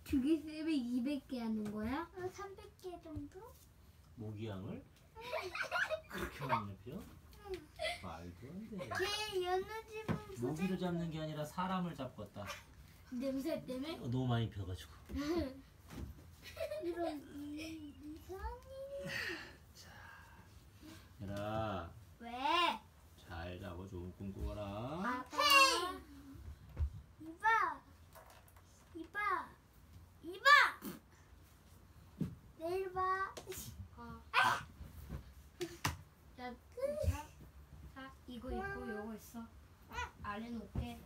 두 개 쓰면 200개 하는 거야? 300개 정도? 모기향을? 그렇게 많이 입혀? 말도 안 돼. 걔 연우집은 모기를 잡는 게 아니라 사람을 잡겠다. 냄새 때문에? 너무 많이 펴가지고. 이런 이상한 일이. 얘들아, 왜? 잘 자고 좋은 꿈 꾸거라. 헤이! 이봐! 이봐! 이봐! 내일 봐. 야, 자, 이거 있고 요거 있어. 아래 놓게.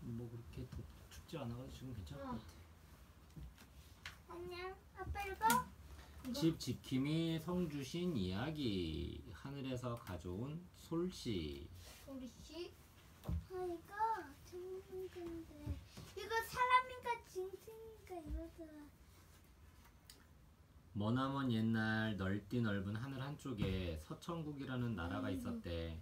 뭐 그렇게 더 춥지 않아가지고 지금 괜찮을 것 같아. 안녕. 아빠 읽어? 집 지킴이 성주신 이야기. 하늘에서 가져온 솔씨. 우리 씨. 이거 재밌는 건데. 이거 사람인가 짐승인가 이러더라. 머나먼 옛날 넓디 넓은 하늘 한쪽에 서천국이라는 나라가 있었대.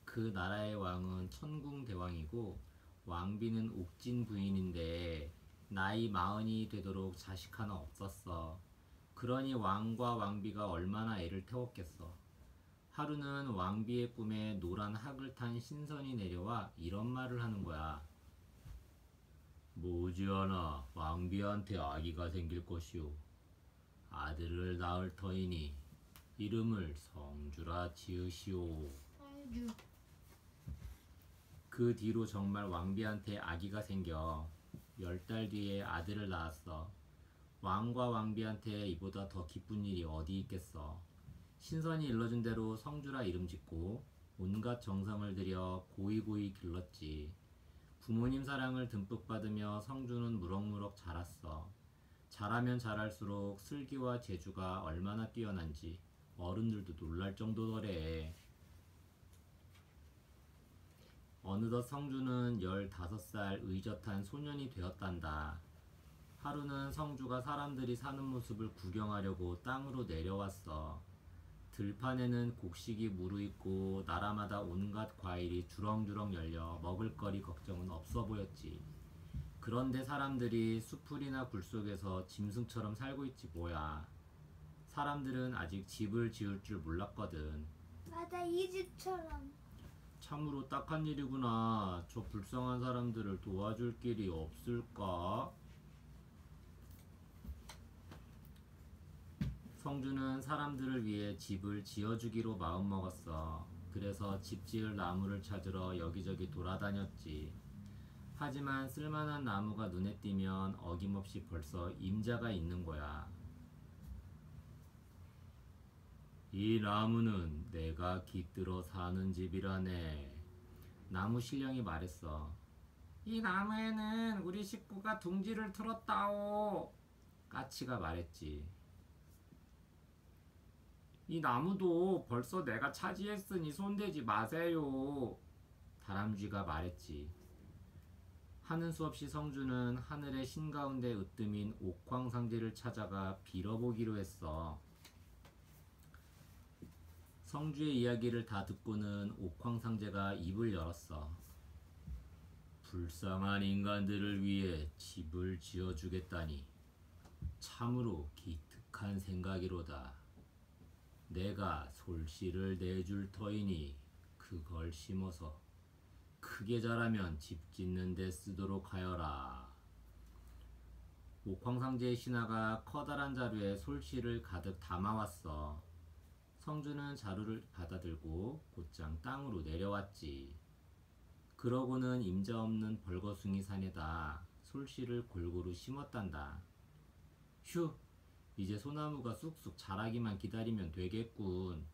그 나라의 왕은 천궁대왕이고 왕비는 옥진 부인인데 나이 40이 되도록 자식 하나 없었어. 그러니 왕과 왕비가 얼마나 애를 태웠겠어. 하루는 왕비의 꿈에 노란 학을 탄 신선이 내려와 이런 말을 하는 거야. 머지않아 왕비한테 아기가 생길 것이오. 아들을 낳을 터이니 이름을 성주라 지으시오. 성주. 그 뒤로 정말 왕비한테 아기가 생겨 10달 뒤에 아들을 낳았어. 왕과 왕비한테 이보다 더 기쁜 일이 어디 있겠어. 신선이 일러준 대로 성주라 이름 짓고 온갖 정성을 들여 고이고이 길렀지. 부모님 사랑을 듬뿍 받으며 성주는 무럭무럭 자랐어. 자라면 자랄수록 슬기와 재주가 얼마나 뛰어난지 어른들도 놀랄 정도더래. 어느덧 성주는 15살 의젓한 소년이 되었단다. 하루는 성주가 사람들이 사는 모습을 구경하려고 땅으로 내려왔어. 들판에는 곡식이 무르익고 나라마다 온갖 과일이 주렁주렁 열려 먹을거리 걱정은 없어 보였지. 그런데 사람들이 수풀이나 굴 속에서 짐승처럼 살고 있지 뭐야. 사람들은 아직 집을 지을 줄 몰랐거든. 맞아, 이 집처럼. 참으로 딱한 일이구나. 저 불쌍한 사람들을 도와줄 길이 없을까? 성주는 사람들을 위해 집을 지어주기로 마음먹었어. 그래서 집 지을 나무를 찾으러 여기저기 돌아다녔지. 하지만 쓸만한 나무가 눈에 띄면 어김없이 벌써 임자가 있는 거야. 이 나무는 내가 깃들어 사는 집이라네. 나무 신령이 말했어. 이 나무에는 우리 식구가 둥지를 틀었다오. 까치가 말했지. 이 나무도 벌써 내가 차지했으니 손대지 마세요. 다람쥐가 말했지. 하는 수 없이 성주는 하늘의 신 가운데 으뜸인 옥황상제를 찾아가 빌어보기로 했어. 성주의 이야기를 다 듣고는 옥황상제가 입을 열었어. 불쌍한 인간들을 위해 집을 지어주겠다니 참으로 기특한 생각이로다. 내가 솔씨를 내줄 터이니 그걸 심어서 크게 자라면 집 짓는 데 쓰도록 하여라. 옥황상제의 신하가 커다란 자루에 솔씨를 가득 담아왔어. 성주는 자루를 받아들고 곧장 땅으로 내려왔지. 그러고는 임자 없는 벌거숭이 산에다 솔씨를 골고루 심었단다. 휴! 이제 소나무가 쑥쑥 자라기만 기다리면 되겠군.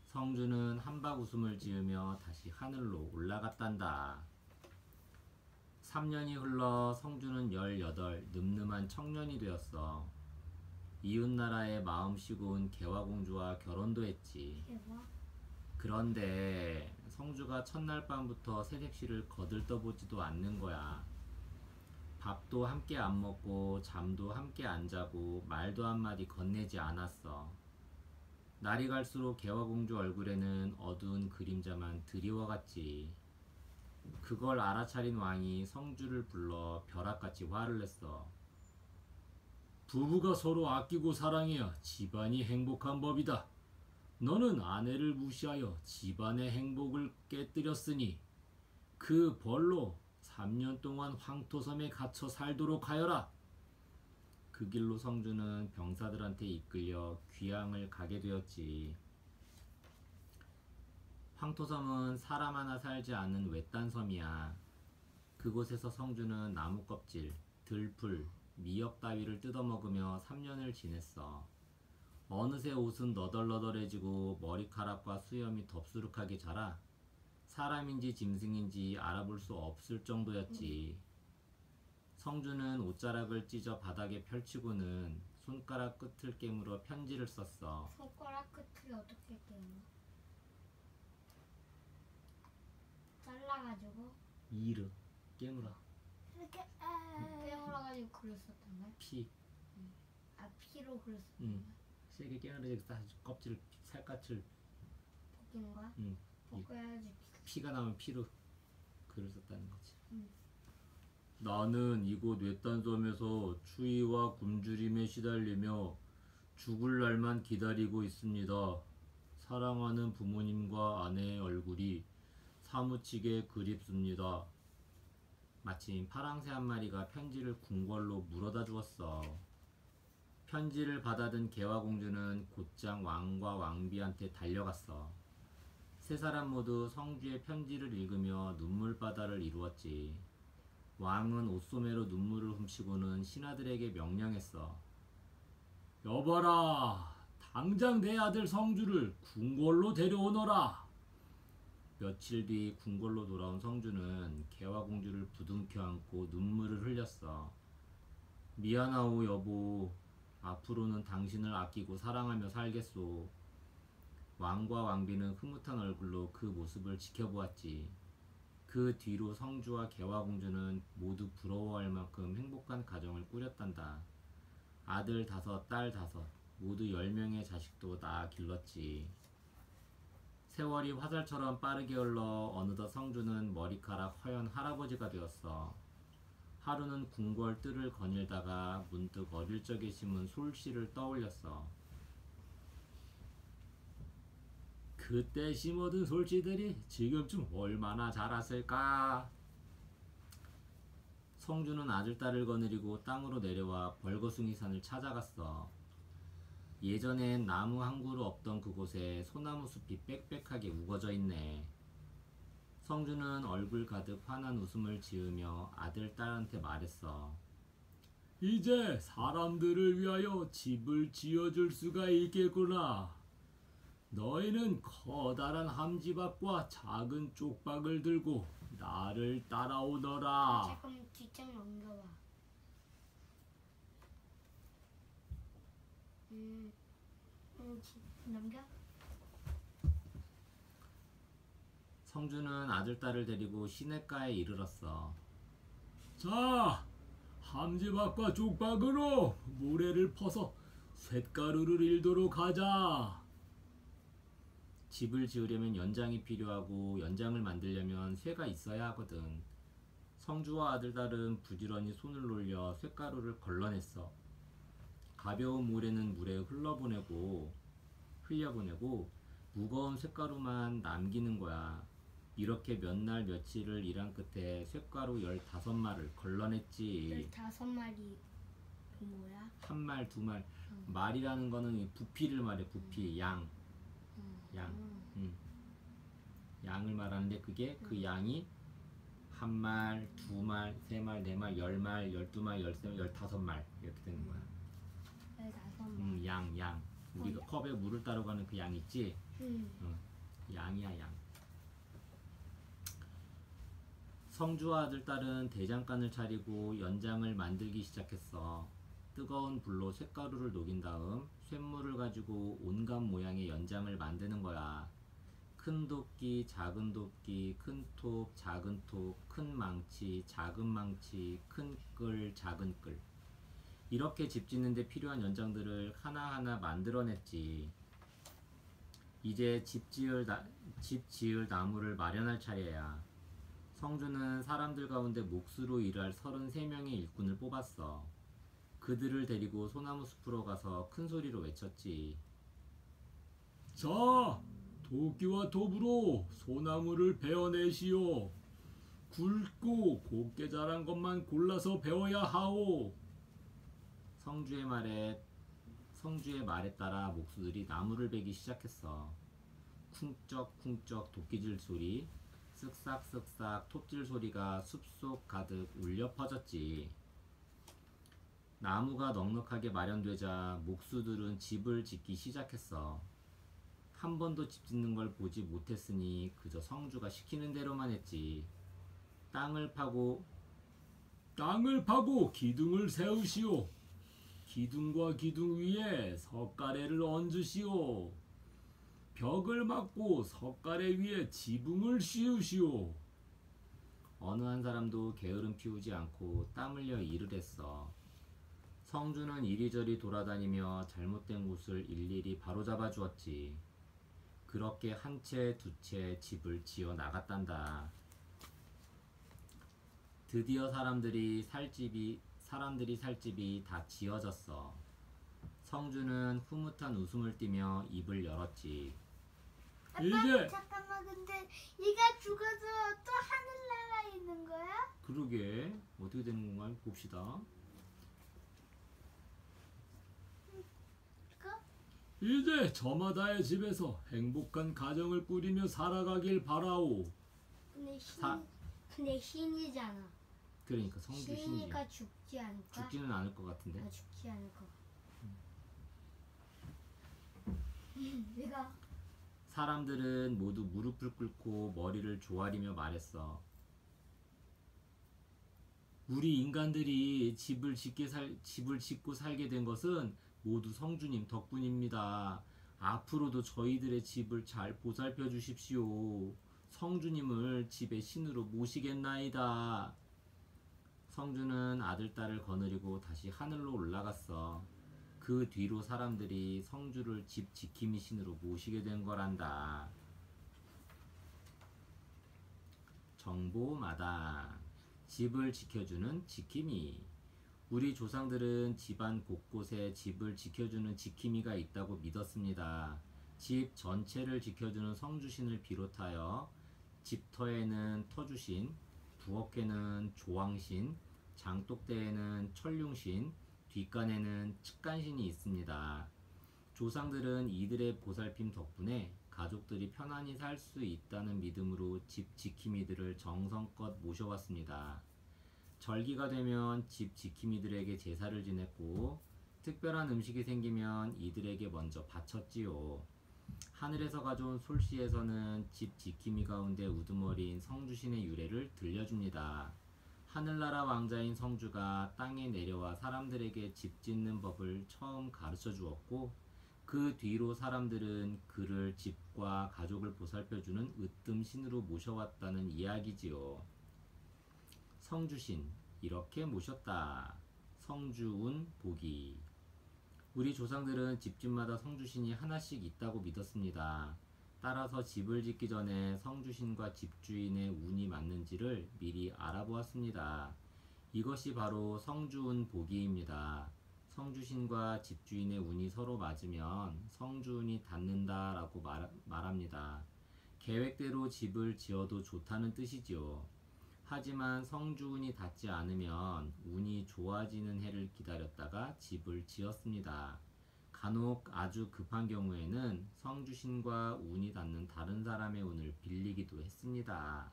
성주는 한박 웃음을 지으며 다시 하늘로 올라갔단다. 3년이 흘러 성주는 18 늠름한 청년이 되었어. 이웃나라의 마음씨고 온 개화공주와 결혼도 했지. 그런데 성주가 첫날 밤부터 새색시를 거들떠보지도 않는 거야. 밥도 함께 안 먹고 잠도 함께 안 자고 말도 한마디 건네지 않았어. 날이 갈수록 개화공주 얼굴에는 어두운 그림자만 드리워갔지. 그걸 알아차린 왕이 성주를 불러 벼락같이 화를 냈어. 부부가 서로 아끼고 사랑해야 집안이 행복한 법이다. 너는 아내를 무시하여 집안의 행복을 깨뜨렸으니 그 벌로 3년 동안 황토섬에 갇혀 살도록 하여라. 그 길로 성주는 병사들한테 이끌려 귀양을 가게 되었지. 황토섬은 사람 하나 살지 않는 외딴 섬이야. 그곳에서 성주는 나무 껍질, 들풀, 미역 따위를 뜯어먹으며 3년을 지냈어. 어느새 옷은 너덜너덜해지고 머리카락과 수염이 덥수룩하게 자라 사람인지 짐승인지 알아볼 수 없을 정도였지. 성주는 옷자락을 찢어 바닥에 펼치고는 손가락 끝을 깨물어 편지를 썼어. 손가락 끝을 어떻게 깨나? 잘라가지고 이르 깨물어. 이렇게 깨물어가지고 글을 썼던 거야? 피. 아 피로 글을 썼던 응. 거야? 세게 깨물어서 껍질 살갗을 벗기는 거야? 벗겨야지. 피가 나면 피로 글을 썼다는 거지. 응. 나는 이곳 외딴 섬에서 추위와 굶주림에 시달리며 죽을 날만 기다리고 있습니다. 사랑하는 부모님과 아내의 얼굴이 사무치게 그립습니다. 마침 파랑새 한 마리가 편지를 궁궐로 물어다 주었어. 편지를 받아든 개화공주는 곧장 왕과 왕비한테 달려갔어. 세 사람 모두 성주의 편지를 읽으며 눈물바다를 이루었지. 왕은 옷소매로 눈물을 훔치고는 신하들에게 명령했어. 여봐라, 당장 내 아들 성주를 궁궐로 데려오너라. 며칠 뒤 궁궐로 돌아온 성주는 개화공주를 부둥켜 안고 눈물을 흘렸어. 미안하오 여보, 앞으로는 당신을 아끼고 사랑하며 살겠소. 왕과 왕비는 흐뭇한 얼굴로 그 모습을 지켜보았지. 그 뒤로 성주와 개화공주는 모두 부러워할 만큼 행복한 가정을 꾸렸단다. 아들 5, 딸 5, 모두 10명의 자식도 낳아 길렀지. 세월이 화살처럼 빠르게 흘러 어느덧 성주는 머리카락 허연 할아버지가 되었어. 하루는 궁궐 뜰을 거닐다가 문득 어릴 적에 심은 솔씨를 떠올렸어. 그때 심어둔 솔씨들이 지금쯤 얼마나 자랐을까? 성주는 아들, 딸을 거느리고 땅으로 내려와 벌거숭이 산을 찾아갔어. 예전엔 나무 한 그루 없던 그곳에 소나무 숲이 빽빽하게 우거져 있네. 성주는 얼굴 가득 환한 웃음을 지으며 아들, 딸한테 말했어. 이제 사람들을 위하여 집을 지어줄 수가 있겠구나. 너희는 커다란 함지박과 작은 쪽박을 들고 나를 따라오너라. 잠깐 뒷장 넘겨봐. 넘겨? 성주는 아들, 딸을 데리고 시냇가에 이르렀어. 자, 함지박과 쪽박으로 모래를 퍼서 쇳가루를 일도록 하자. 집을 지으려면 연장이 필요하고 연장을 만들려면 쇠가 있어야 하거든. 성주와 아들, 딸은 부지런히 손을 놀려 쇳가루를 걸러냈어. 가벼운 모래는 물에 흘려보내고 무거운 쇳가루만 남기는 거야. 이렇게 몇 날 며칠을 일한 끝에 쇳가루 15말을 걸러냈지. 15마리 뭐야? 한 말, 2말. 말이라는 거는 이 부피를 말해. 부피, 양. 양을 말하는데 그게 그 양이 한 말, 2말, 3말, 4말, 10말, 12말, 13말, 15말 이렇게 되는 거야. 15마리. 양. 우리가 컵에 물을 따르고 하는 그 양 있지? 양이야, 양. 성주와 아들, 딸은 대장간을 차리고 연장을 만들기 시작했어. 뜨거운 불로 쇳가루를 녹인 다음 쇳물을 가지고 온갖 모양의 연장을 만드는 거야. 큰 도끼, 작은 도끼, 큰 톱, 작은 톱, 큰 망치, 작은 망치, 큰 끌, 작은 끌. 이렇게 집 짓는 데 필요한 연장들을 하나하나 만들어냈지. 이제 집 지을 나무를 마련할 차례야. 성주는 사람들 가운데 몫으로 일할 33명의 일꾼을 뽑았어. 그들을 데리고 소나무 숲으로 가서 큰 소리로 외쳤지. 자, 도끼와 톱으로 소나무를 베어내시오. 굵고 곱게 자란 것만 골라서 베어야 하오. 성주의 말에 따라 목수들이 나무를 베기 시작했어. 쿵쩍쿵쩍 도끼질 소리, 쓱싹쓱싹 톱질 소리가 숲속 가득 울려 퍼졌지. 나무가 넉넉하게 마련되자 목수들은 집을 짓기 시작했어. 한 번도 집 짓는 걸 보지 못했으니 그저 성주가 시키는 대로만 했지. 땅을 파고 기둥을 세우시오. 기둥과 기둥 위에 석가래를 얹으시오. 벽을 막고 석가래 위에 지붕을 씌우시오. 어느 한 사람도 게으름 피우지 않고 땀 흘려 일을 했어. 성주는 이리저리 돌아다니며 잘못된 곳을 일일이 바로잡아 주었지. 그렇게 한 채 두 채 집을 지어 나갔단다. 드디어 사람들이 살 집이 다 지어졌어. 성주는 흐뭇한 웃음을 띠며 입을 열었지. 아빠, 이제 잠깐만. 근데 얘가 죽어서 또 하늘나라에 있는 거야? 그러게 어떻게 되는 건가 봅시다. 이거? 이제 저마다의 집에서 행복한 가정을 꾸리며 살아가길 바라오. 근데 신이잖아. 그러니까 성주 신이지. 신이니까 죽지 않을까? 죽지는 않을 것 같은데. 아, 죽지 않을 것 같아. 내가 사람들은 모두 무릎을 꿇고 머리를 조아리며 말했어. 우리 인간들이 집을 짓고 살게 된 것은 모두 성주님 덕분입니다. 앞으로도 저희들의 집을 잘 보살펴 주십시오. 성주님을 집의 신으로 모시겠나이다. 성주는 아들, 딸을 거느리고 다시 하늘로 올라갔어. 그 뒤로 사람들이 성주를 집 지킴이 신으로 모시게 된 거란다. 정보마다 집을 지켜주는 지킴이. 우리 조상들은 집안 곳곳에 집을 지켜주는 지킴이가 있다고 믿었습니다. 집 전체를 지켜주는 성주신을 비롯하여 집터에는 터주신, 부엌에는 조왕신, 장독대에는 천룡신, 뒷간에는 측간신이 있습니다. 조상들은 이들의 보살핌 덕분에 가족들이 편안히 살 수 있다는 믿음으로 집 지킴이들을 정성껏 모셔왔습니다. 절기가 되면 집 지킴이들에게 제사를 지냈고 특별한 음식이 생기면 이들에게 먼저 바쳤지요. 하늘에서 가져온 솔시에서는 집 지킴이 가운데 우두머리인 성주신의 유래를 들려줍니다. 하늘나라 왕자인 성주가 땅에 내려와 사람들에게 집 짓는 법을 처음 가르쳐 주었고 그 뒤로 사람들은 그를 집과 가족을 보살펴주는 으뜸신으로 모셔왔다는 이야기지요. 성주신 이렇게 모셨다. 성주운 보기. 우리 조상들은 집집마다 성주신이 하나씩 있다고 믿었습니다. 따라서 집을 짓기 전에 성주신과 집주인의 운이 맞는지를 미리 알아보았습니다. 이것이 바로 성주운 보기입니다. 성주신과 집주인의 운이 서로 맞으면 성주운이 닿는다라고 말합니다. 계획대로 집을 지어도 좋다는 뜻이지요. 하지만 성주운이 닿지 않으면 운이 좋아지는 해를 기다렸다가 집을 지었습니다. 간혹 아주 급한 경우에는 성주신과 운이 닿는 다른 사람의 운을 빌리기도 했습니다.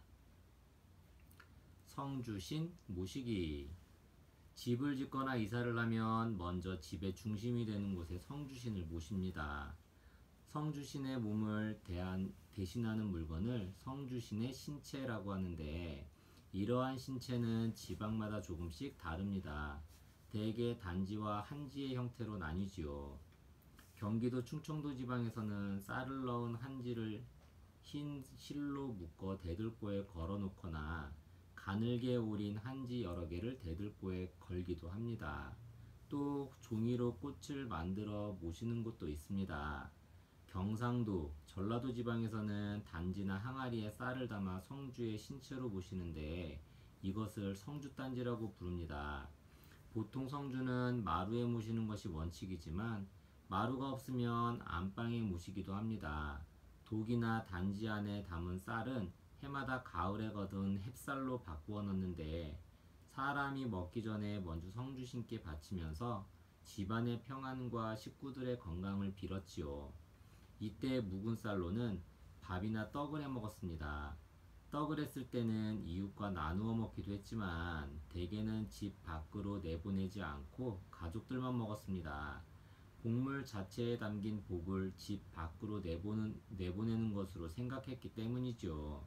성주신 모시기. 집을 짓거나 이사를 하면 먼저 집의 중심이 되는 곳에 성주신을 모십니다. 성주신의 몸을 대신하는 물건을 성주신의 신체라고 하는데 이러한 신체는 지방마다 조금씩 다릅니다. 대개 단지와 한지의 형태로 나뉘지요. 경기도 충청도 지방에서는 쌀을 넣은 한지를 흰 실로 묶어 대들보에 걸어 놓거나 가늘게 오린 한지 여러 개를 대들보에 걸기도 합니다. 또 종이로 꽃을 만들어 모시는 곳도 있습니다. 경상도, 전라도 지방에서는 단지나 항아리에 쌀을 담아 성주의 신체로 모시는데 이것을 성주단지라고 부릅니다. 보통 성주는 마루에 모시는 것이 원칙이지만 마루가 없으면 안방에 모시기도 합니다. 독이나 단지 안에 담은 쌀은 해마다 가을에 거둔 햅쌀로 바꾸어 넣는데 사람이 먹기 전에 먼저 성주신께 바치면서 집안의 평안과 식구들의 건강을 빌었지요. 이때 묵은 쌀로는 밥이나 떡을 해 먹었습니다. 떡을 했을 때는 이웃과 나누어 먹기도 했지만 대개는 집 밖으로 내보내지 않고 가족들만 먹었습니다. 곡물 자체에 담긴 복을 집 밖으로 내보내는 것으로 생각했기 때문이죠.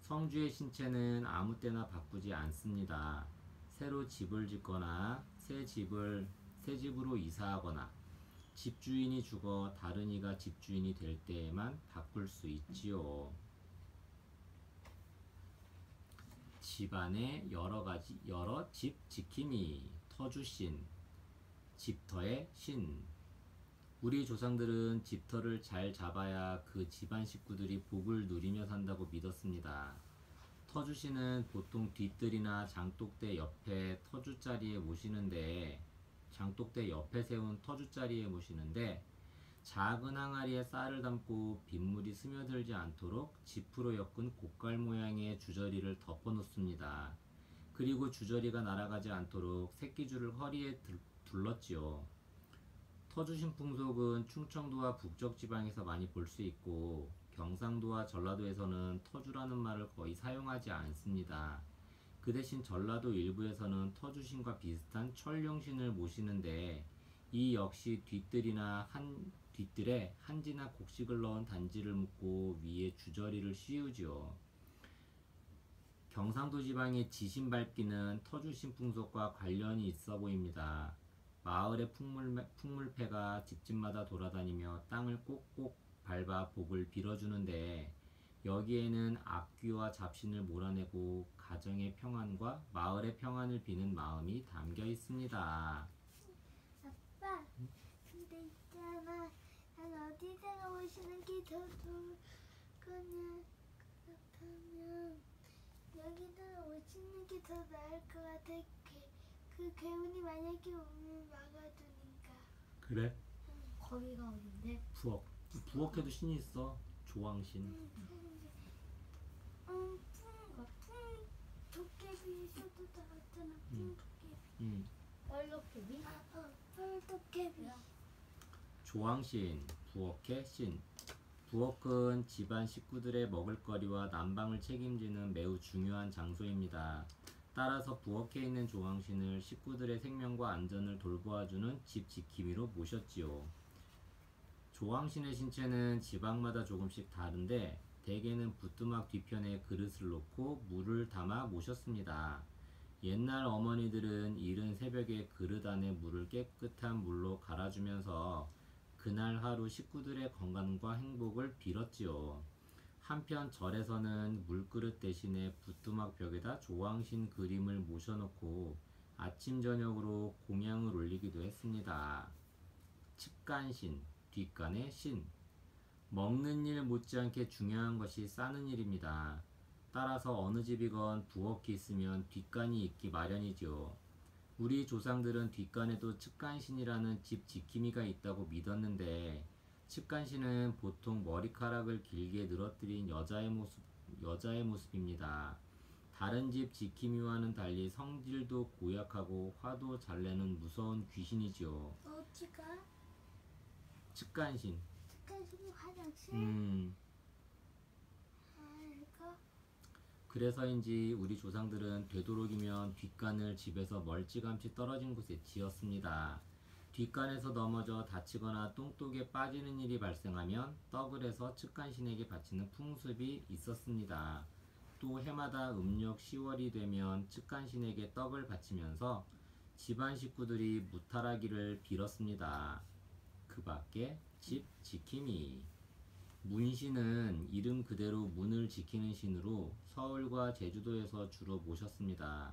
성주의 신체는 아무 때나 바꾸지 않습니다. 새로 집을 짓거나 새 집으로 이사하거나 집주인이 죽어 다른 이가 집주인이 될 때에만 바꿀 수 있지요. 집안의 여러 집 지킴이 터주신 집터의 신. 우리 조상들은 집터를 잘 잡아야 그 집안 식구들이 복을 누리며 산다고 믿었습니다. 터주신은 보통 뒤뜰이나 장독대 옆에 세운 터주자리에 모시는데 작은 항아리에 쌀을 담고 빗물이 스며들지 않도록 지프로 엮은 고깔 모양의 주저리를 덮어 놓습니다. 그리고 주저리가 날아가지 않도록 새끼줄을 허리에 둘렀지요. 터주신 풍속은 충청도와 북쪽 지방에서 많이 볼 수 있고 경상도와 전라도에서는 터주라는 말을 거의 사용하지 않습니다. 그 대신 전라도 일부에서는 터주신과 비슷한 천룡신을 모시는데 이 역시 뒤뜰에 한지나 곡식을 넣은 단지를 묶고 위에 주저리를 씌우지요. 경상도 지방의 지신 밟기는 터주신 풍속과 관련이 있어 보입니다. 마을의 풍물패가 집집마다 돌아다니며 땅을 꼭꼭 밟아 복을 빌어주는데 여기에는 악귀와 잡신을 몰아내고 가정의 평안과 마을의 평안을 비는 마음이 담겨 있습니다. 아빠, 근데 있잖아. 난 어디다가 오시는 게 더 좋을 거냐? 그렇다면 여기다가 오시는 게 더 나을 것 같아. 그 괴운이 만약에 오면 막아두니까. 그래? 거기가 어딘데? 부엌에도 신이 있어. 조왕신. 도깨비에서도 나왔잖아. 도깨비. 얼룩개비? 도깨비. 조왕신, 부엌의 신. 부엌은 집안 식구들의 먹을거리와 난방을 책임지는 매우 중요한 장소입니다. 따라서 부엌에 있는 조왕신을 식구들의 생명과 안전을 돌보아주는 집 지킴이로 모셨지요. 조왕신의 신체는 지방마다 조금씩 다른데 대개는 부뚜막 뒤편에 그릇을 놓고 물을 담아 모셨습니다. 옛날 어머니들은 이른 새벽에 그릇 안에 물을 깨끗한 물로 갈아주면서 그날 하루 식구들의 건강과 행복을 빌었지요. 한편 절에서는 물그릇 대신에 부뚜막 벽에다 조왕신 그림을 모셔놓고 아침 저녁으로 공양을 올리기도 했습니다. 측간신, 뒷간의 신. 먹는 일 못지않게 중요한 것이 싸는 일입니다. 따라서 어느 집이건 부엌이 있으면 뒷간이 있기 마련이죠. 우리 조상들은 뒷간에도 측간신이라는 집 지킴이가 있다고 믿었는데 측간신은 보통 머리카락을 길게 늘어뜨린 여자의 모습입니다. 다른 집 지킴이와는 달리 성질도 고약하고 화도 잘 내는 무서운 귀신이지요. 어디가? 측간신. 특간신이 화장실? 이거? 그래서인지 우리 조상들은 되도록이면 뒷간을 집에서 멀찌감치 떨어진 곳에 지었습니다. 뒷간에서 넘어져 다치거나 똥독에 빠지는 일이 발생하면 떡을 해서 측간신에게 바치는 풍습이 있었습니다. 또 해마다 음력 10월이 되면 측간신에게 떡을 바치면서 집안 식구들이 무탈하기를 빌었습니다. 그 밖에 집 지킴이. 문신은 이름 그대로 문을 지키는 신으로 서울과 제주도에서 주로 모셨습니다.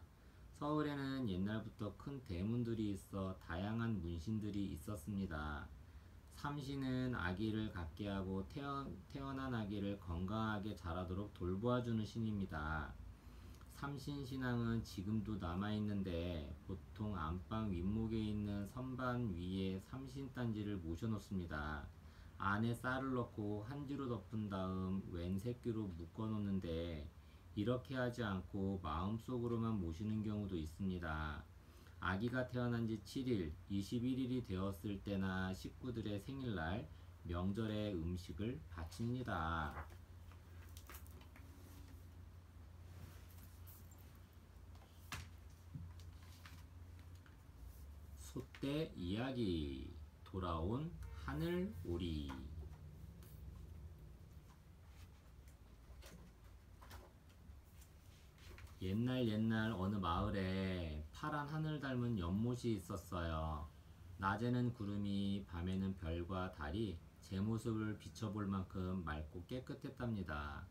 서울에는 옛날부터 큰 대문들이 있어 다양한 문신들이 있었습니다. 삼신은 아기를 갖게 하고 태어난 아기를 건강하게 자라도록 돌보아주는 신입니다. 삼신신앙은 지금도 남아있는데 보통 안방 윗목에 있는 선반 위에 삼신단지를 모셔놓습니다. 안에 쌀을 넣고 한지로 덮은 다음 웬 새끼로 묶어놓는데 이렇게 하지 않고 마음속으로만 모시는 경우도 있습니다. 아기가 태어난 지 7일, 21일이 되었을 때나 식구들의 생일날, 명절에 음식을 바칩니다. 소떼 이야기. 돌아온 하늘오리. 옛날 어느 마을에 파란 하늘 닮은 연못이 있었어요. 낮에는 구름이, 밤에는 별과 달이 제 모습을 비춰볼 만큼 맑고 깨끗했답니다.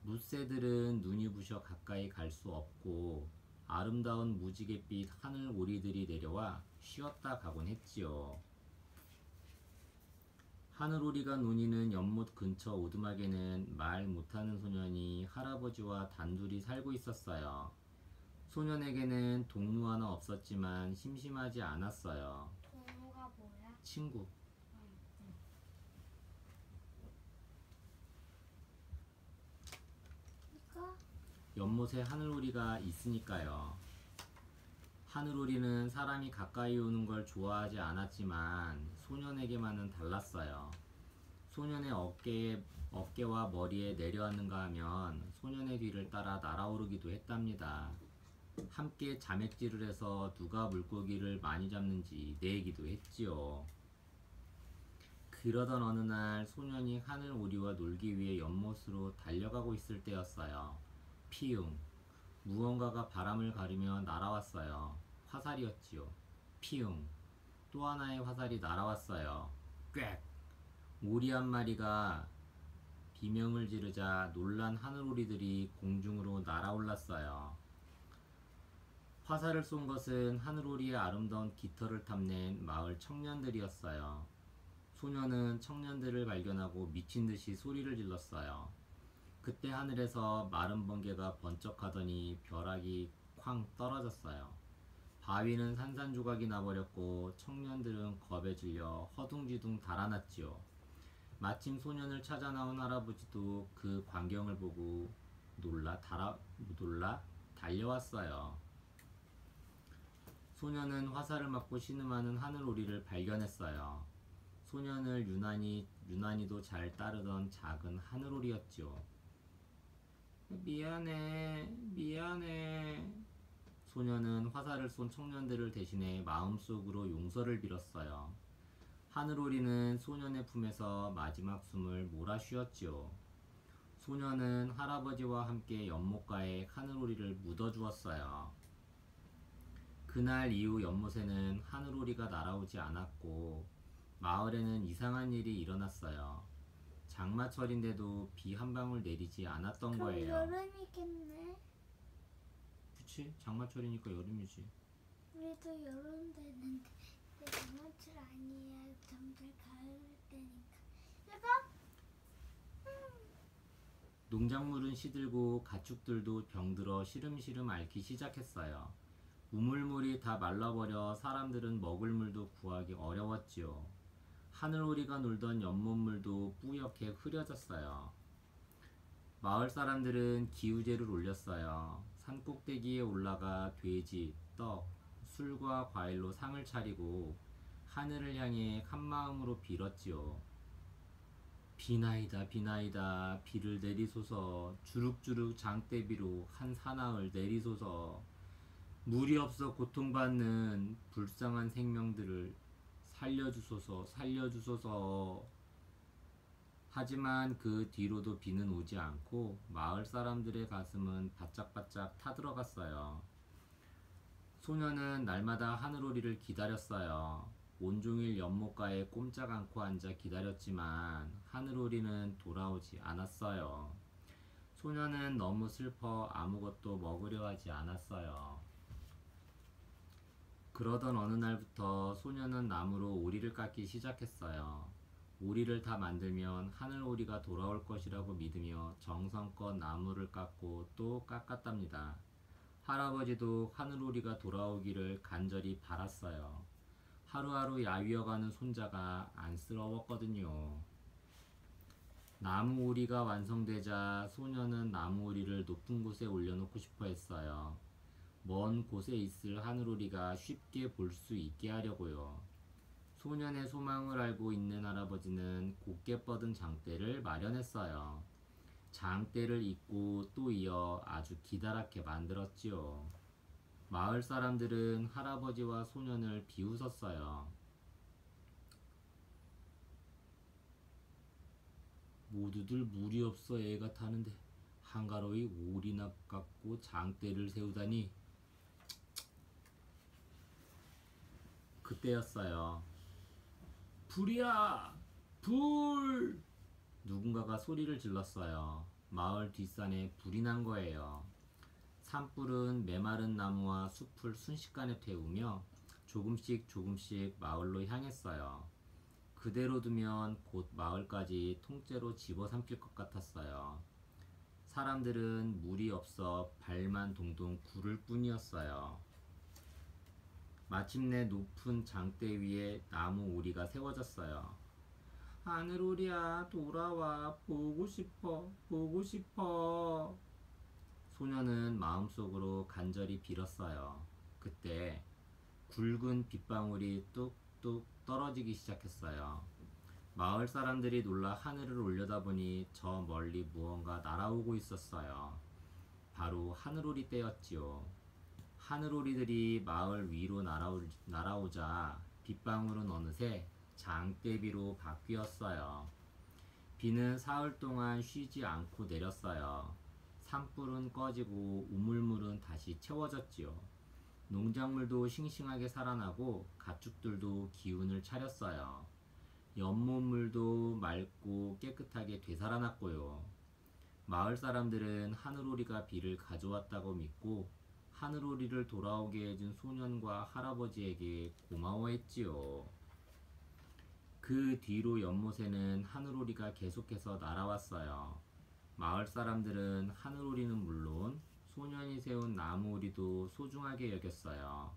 묻새들은 눈이 부셔 가까이 갈 수 없고 아름다운 무지갯빛 하늘 오리들이 내려와 쉬었다 가곤 했지요. 하늘오리가 논이는 연못 근처 오두막에는 말 못하는 소년이 할아버지와 단둘이 살고 있었어요. 소년에게는 동무 하나 없었지만 심심하지 않았어요. 동무가 뭐야? 친구. 이거? 연못에 하늘오리가 있으니까요. 하늘오리는 사람이 가까이 오는 걸 좋아하지 않았지만 소년에게만은 달랐어요. 소년의 어깨와 머리에 내려앉는가 하면 소년의 뒤를 따라 날아오르기도 했답니다. 함께 자맥질을 해서 누가 물고기를 많이 잡는지 내기도 했지요. 그러던 어느 날 소년이 하늘오리와 놀기 위해 연못으로 달려가고 있을 때였어요. 피웅. 무언가가 바람을 가르며 날아왔어요. 화살이었지요. 피웅. 또 하나의 화살이 날아왔어요. 꽥. 오리 한 마리가 비명을 지르자 놀란 하늘오리들이 공중으로 날아올랐어요. 화살을 쏜 것은 하늘오리의 아름다운 깃털을 탐낸 마을 청년들이었어요. 소년은 청년들을 발견하고 미친 듯이 소리를 질렀어요. 그때 하늘에서 마른 번개가 번쩍하더니 벼락이 쾅 떨어졌어요. 바위는 산산조각이 나버렸고 청년들은 겁에 질려 허둥지둥 달아났지요. 마침 소년을 찾아 나온 할아버지도 그 광경을 보고 놀라 달려왔어요. 소년은 화살을 맞고 신음하는 하늘오리를 발견했어요. 소년을 유난히도 잘 따르던 작은 하늘오리였지요. 미안해. 소년은 화살을 쏜 청년들을 대신해 마음속으로 용서를 빌었어요. 하늘오리는 소년의 품에서 마지막 숨을 몰아쉬었지요. 소년은 할아버지와 함께 연못가에 하늘오리를 묻어주었어요. 그날 이후 연못에는 하늘오리가 날아오지 않았고 마을에는 이상한 일이 일어났어요. 장마철인데도 비 한 방울 내리지 않았던 그럼 거예요. 여름이겠네. 그치? 장마철이니까 여름이지. 우리도 여름 되는데 장마철 아니야. 정말 가을 때니까. 이거? 농작물은 시들고 가축들도 병들어 시름시름 앓기 시작했어요. 우물물이 다 말라버려 사람들은 먹을 물도 구하기 어려웠지요. 하늘오리가 놀던 연못물도 뿌옇게 흐려졌어요. 마을 사람들은 기우제를 올렸어요. 산꼭대기에 올라가 돼지, 떡, 술과 과일로 상을 차리고 하늘을 향해 한마음으로 빌었지요. 비나이다 비를 내리소서. 주룩주룩 장대비로 한 사나흘 내리소서. 물이 없어 고통받는 불쌍한 생명들을 살려주소서. 하지만 그 뒤로도 비는 오지 않고 마을 사람들의 가슴은 바짝바짝 타들어갔어요. 소년은 날마다 하늘오리를 기다렸어요. 온종일 연못가에 꼼짝 않고 앉아 기다렸지만 하늘오리는 돌아오지 않았어요. 소년은 너무 슬퍼 아무것도 먹으려 하지 않았어요. 그러던 어느 날부터 소녀는 나무로 오리를 깎기 시작했어요. 오리를 다 만들면 하늘오리가 돌아올 것이라고 믿으며 정성껏 나무를 깎고 또 깎았답니다. 할아버지도 하늘오리가 돌아오기를 간절히 바랐어요. 하루하루 야위어가는 손자가 안쓰러웠거든요. 나무오리가 완성되자 소녀는 나무오리를 높은 곳에 올려놓고 싶어 했어요. 먼 곳에 있을 하늘오리가 쉽게 볼 수 있게 하려고요. 소년의 소망을 알고 있는 할아버지는 곱게 뻗은 장대를 마련했어요. 장대를 잇고 또 이어 아주 기다랗게 만들었지요. 마을 사람들은 할아버지와 소년을 비웃었어요. 모두들 물이 없어 애가 타는데 한가로이 오리나 깎고 장대를 세우다니. 그때였어요. 불이야! 불! 누군가가 소리를 질렀어요. 마을 뒷산에 불이 난 거예요. 산불은 메마른 나무와 숲을 순식간에 태우며 조금씩 조금씩 마을로 향했어요. 그대로 두면 곧 마을까지 통째로 집어삼킬 것 같았어요. 사람들은 물이 없어 발만 동동 구를 뿐이었어요. 마침내 높은 장대 위에 나무 오리가 세워졌어요. 하늘오리야, 돌아와. 보고 싶어, 보고 싶어. 소녀는 마음속으로 간절히 빌었어요. 그때 굵은 빗방울이 뚝뚝 떨어지기 시작했어요. 마을 사람들이 놀라 하늘을 올려다보니 저 멀리 무언가 날아오고 있었어요. 바로 하늘오리 떼였지요. 하늘오리들이 마을 위로 날아오자 빗방울은 어느새 장대비로 바뀌었어요. 비는 사흘 동안 쉬지 않고 내렸어요. 산불은 꺼지고 우물물은 다시 채워졌지요. 농작물도 싱싱하게 살아나고 가축들도 기운을 차렸어요. 연못물도 맑고 깨끗하게 되살아났고요. 마을 사람들은 하늘오리가 비를 가져왔다고 믿고 하늘오리를 돌아오게 해준 소년과 할아버지에게 고마워했지요. 그 뒤로 연못에는 하늘오리가 계속해서 날아왔어요. 마을 사람들은 하늘오리는 물론 소년이 세운 나무오리도 소중하게 여겼어요.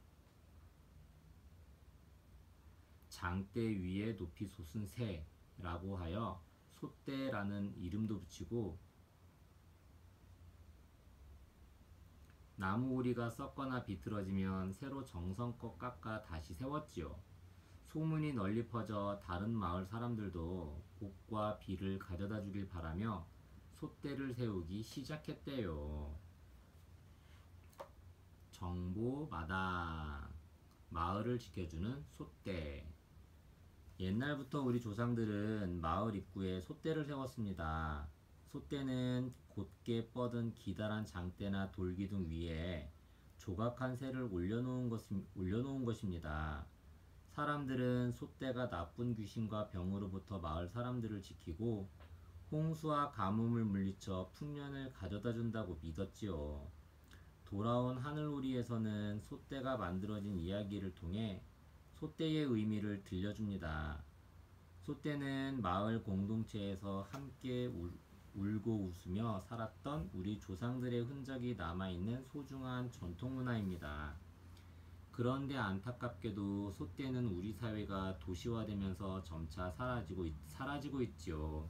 장대 위에 높이 솟은 새라고 하여 솥대라는 이름도 붙이고 나무오리가 썩거나 비틀어지면 새로 정성껏 깎아 다시 세웠지요. 소문이 널리 퍼져 다른 마을 사람들도 복과 비를 가져다 주길 바라며 솥대를 세우기 시작했대요. 정보마당, 마을을 지켜주는 솥대. 옛날부터 우리 조상들은 마을 입구에 솥대를 세웠습니다. 솥대는 곧게 뻗은 기다란 장대나 돌기둥 위에 조각한 새를 올려놓은 것입니다. 사람들은 솥대가 나쁜 귀신과 병으로부터 마을 사람들을 지키고 홍수와 가뭄을 물리쳐 풍년을 가져다 준다고 믿었지요. 돌아온 하늘오리에서는 솥대가 만들어진 이야기를 통해 솥대의 의미를 들려줍니다. 솥대는 마을 공동체에서 함께 울고 웃으며 살았던 우리 조상들의 흔적이 남아있는 소중한 전통문화입니다. 그런데 안타깝게도 솥대는 우리 사회가 도시화되면서 점차 사라지고 있지요.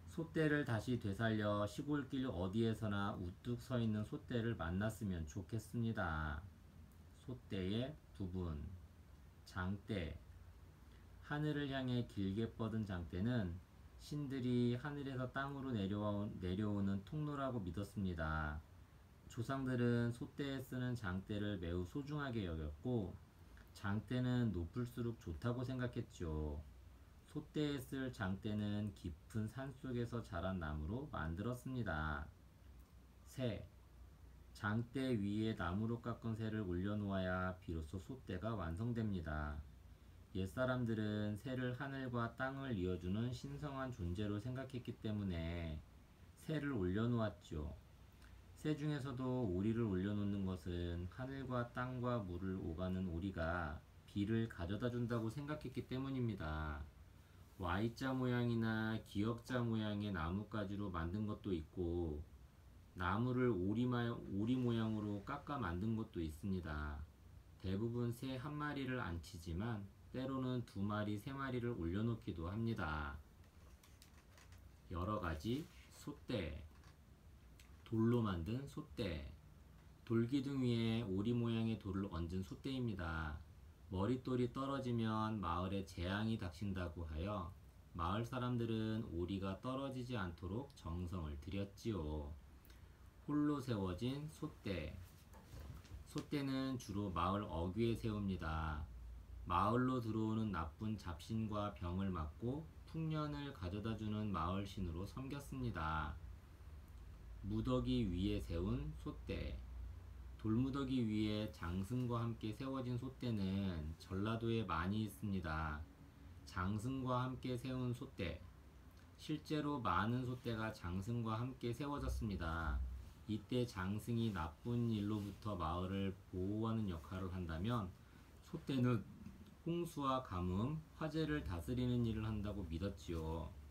솥대를 다시 되살려 시골길 어디에서나 우뚝 서 있는 솥대를 만났으면 좋겠습니다. 솥대의 부분, 장대. 하늘을 향해 길게 뻗은 장대는 신들이 하늘에서 땅으로 내려오는 통로라고 믿었습니다. 조상들은 솥대에 쓰는 장대를 매우 소중하게 여겼고 장대는 높을수록 좋다고 생각했죠. 솥대에 쓸 장대는 깊은 산속에서 자란 나무로 만들었습니다. 새. 장대 위에 나무로 깎은 새를 올려놓아야 비로소 솥대가 완성됩니다. 옛사람들은 새를 하늘과 땅을 이어주는 신성한 존재로 생각했기 때문에 새를 올려놓았죠. 새 중에서도 오리를 올려놓는 것은 하늘과 땅과 물을 오가는 오리가 비를 가져다 준다고 생각했기 때문입니다. Y자 모양이나 기역자 모양의 나뭇가지로 만든 것도 있고 나무를 오리 모양으로 깎아 만든 것도 있습니다. 대부분 새 한 마리를 안 치지만 때로는 2마리, 3마리를 올려놓기도 합니다. 여러가지 솥대, 돌로 만든 솥대, 돌기둥 위에 오리 모양의 돌을 얹은 솥대입니다. 머릿돌이 떨어지면 마을에 재앙이 닥친다고 하여 마을 사람들은 오리가 떨어지지 않도록 정성을 들였지요. 홀로 세워진 솥대. 솥대는 주로 마을 어귀에 세웁니다. 마을로 들어오는 나쁜 잡신과 병을 막고 풍년을 가져다주는 마을신으로 섬겼습니다. 무더기 위에 세운 솥대. 돌무더기 위에 장승과 함께 세워진 솥대는 전라도에 많이 있습니다. 장승과 함께 세운 솥대. 실제로 많은 솥대가 장승과 함께 세워졌습니다. 이때 장승이 나쁜 일로부터 마을을 보호하는 역할을 한다면 솥대는 홍수와 가뭄, 화재를 다스리는 일을 한다고 믿었지요.